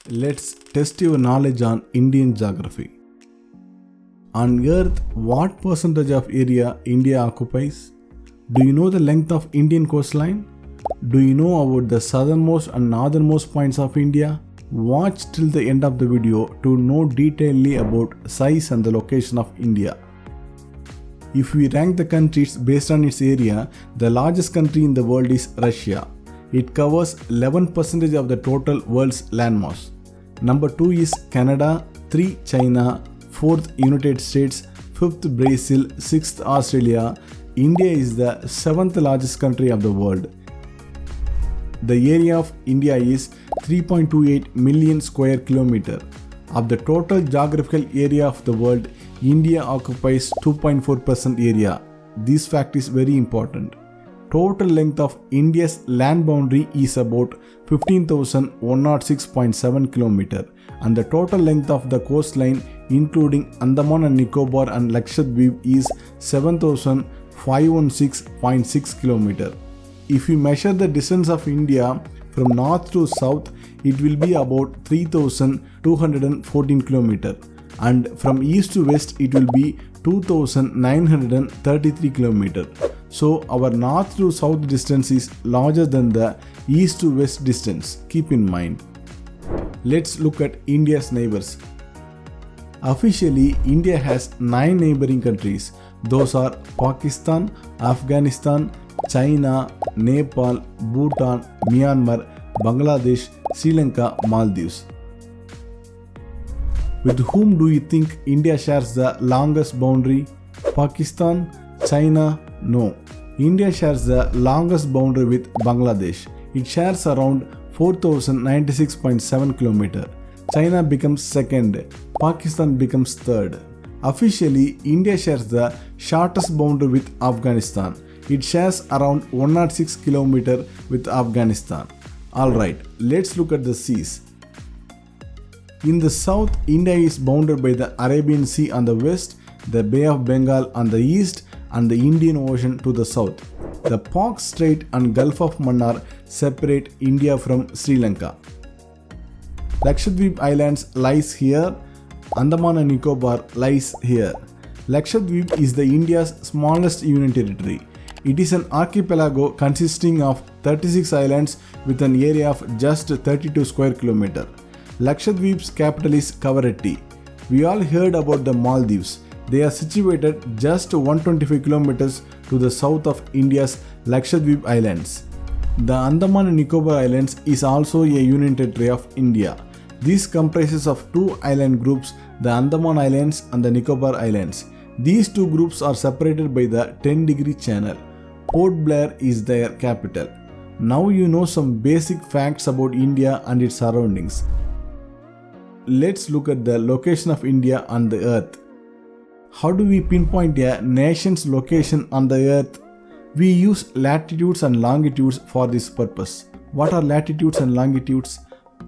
Let's test your knowledge on Indian geography. On Earth, what percentage of area India occupies? Do you know the length of Indian coastline? Do you know about the southernmost and northernmost points of India? Watch till the end of the video to know detailedly about size and the location of India. If we rank the countries based on its area, the largest country in the world is Russia. It covers 11% of the total world's landmass. Number 2 is Canada, 3 China, 4th United States, 5th Brazil, 6th Australia. India is the 7th largest country of the world. The area of India is 3.28 million square kilometer. Of the total geographical area of the world, India occupies 2.4% area. This fact is very important. Total length of India's land boundary is about 15,106.7 km and the total length of the coastline including Andaman and Nicobar and Lakshadweep is 7,516.6 km. If we measure the distance of India from north to south, it will be about 3,214 km and from east to west it will be 2,933 km. So our north to south distance is larger than the east to west distance. Keep in mind. Let's look at India's neighbors. Officially, India has 9 neighboring countries. Those are Pakistan, Afghanistan, China, Nepal, Bhutan, Myanmar, Bangladesh, Sri Lanka, Maldives. With whom do you think India shares the longest boundary? Pakistan? China? No. India shares the longest boundary with Bangladesh. It shares around 4,096.7 km. China becomes second. Pakistan becomes third. Officially, India shares the shortest boundary with Afghanistan. It shares around 106 km with Afghanistan. Alright, let's look at the seas. In the south, India is bounded by the Arabian Sea on the west, the Bay of Bengal on the east, and the Indian Ocean to the south. The Pak Strait and Gulf of Mannar separate India from Sri Lanka. Lakshadweep Islands lies here. Andaman and Nicobar lies here. Lakshadweep is the India's smallest union territory. It is an archipelago consisting of 36 islands with an area of just 32 square kilometers. Lakshadweep's capital is Kavaratti. We all heard about the Maldives. They are situated just 125 kilometers to the south of India's Lakshadweep Islands. The Andaman and Nicobar Islands is also a union territory of India. This comprises of 2 island groups, the Andaman Islands and the Nicobar Islands. These 2 groups are separated by the 10-degree channel. Port Blair is their capital. Now you know some basic facts about India and its surroundings. Let's look at the location of India on the earth. How do we pinpoint a nation's location on the earth? We use latitudes and longitudes for this purpose. What are latitudes and longitudes?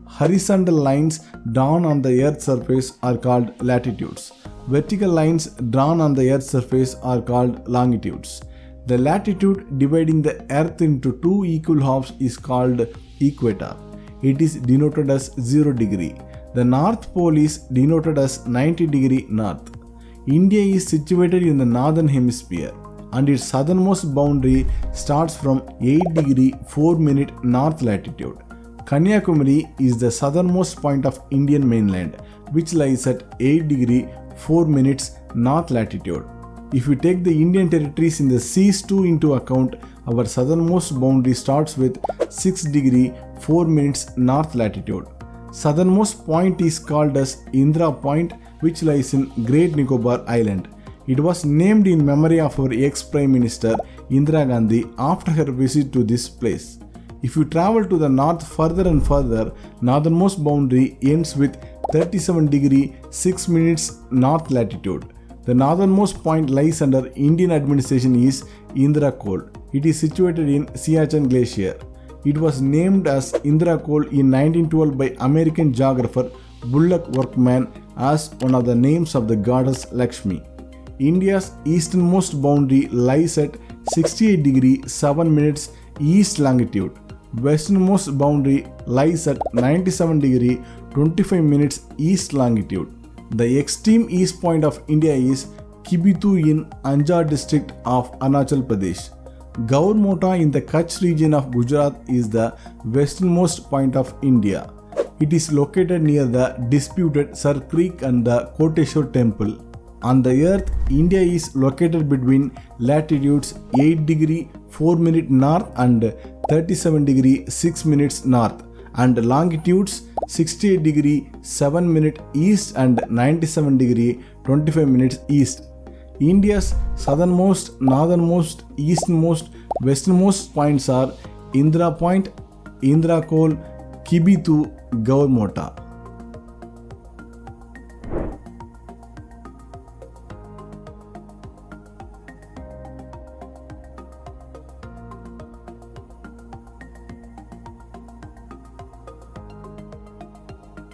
Horizontal lines drawn on the earth's surface are called latitudes. Vertical lines drawn on the earth's surface are called longitudes. The latitude dividing the earth into 2 equal halves is called equator. It is denoted as 0 degree. The North Pole is denoted as 90 degree north. India is situated in the northern hemisphere and its southernmost boundary starts from 8 degree 4 minute north latitude. Kanyakumari is the southernmost point of Indian mainland, which lies at 8 degree 4 minutes north latitude. If we take the Indian territories in the seas too into account, our southernmost boundary starts with 6 degree 4 minutes north latitude. Southernmost point is called as Indira Point, which lies in Great Nicobar Island. It was named in memory of our ex-Prime Minister Indira Gandhi after her visit to this place. If you travel to the north further and further, northernmost boundary ends with 37 degree 6 minutes north latitude. The northernmost point lies under Indian administration is Indira Col. It is situated in Siachen Glacier. It was named as Indira Col in 1912 by American geographer Bullock Workman as one of the names of the goddess Lakshmi. India's easternmost boundary lies at 68 degree 7 minutes east longitude. Westernmost boundary lies at 97 degree 25 minutes east longitude. The extreme east point of India is Kibitu in Anjar district of Arunachal Pradesh. Gaurmota in the Kutch region of Gujarat is the westernmost point of India. It is located near the disputed Sar Creek and the Koteshwar temple. On the earth, India is located between latitudes 8 degree 4 minute north and 37 degree 6 minutes north, and longitudes 68 degree 7 minute east and 97 degree 25 minutes east. India's southernmost, northernmost, easternmost, westernmost points are Indira Point, Indira Col, Kibitu, Gaurmota.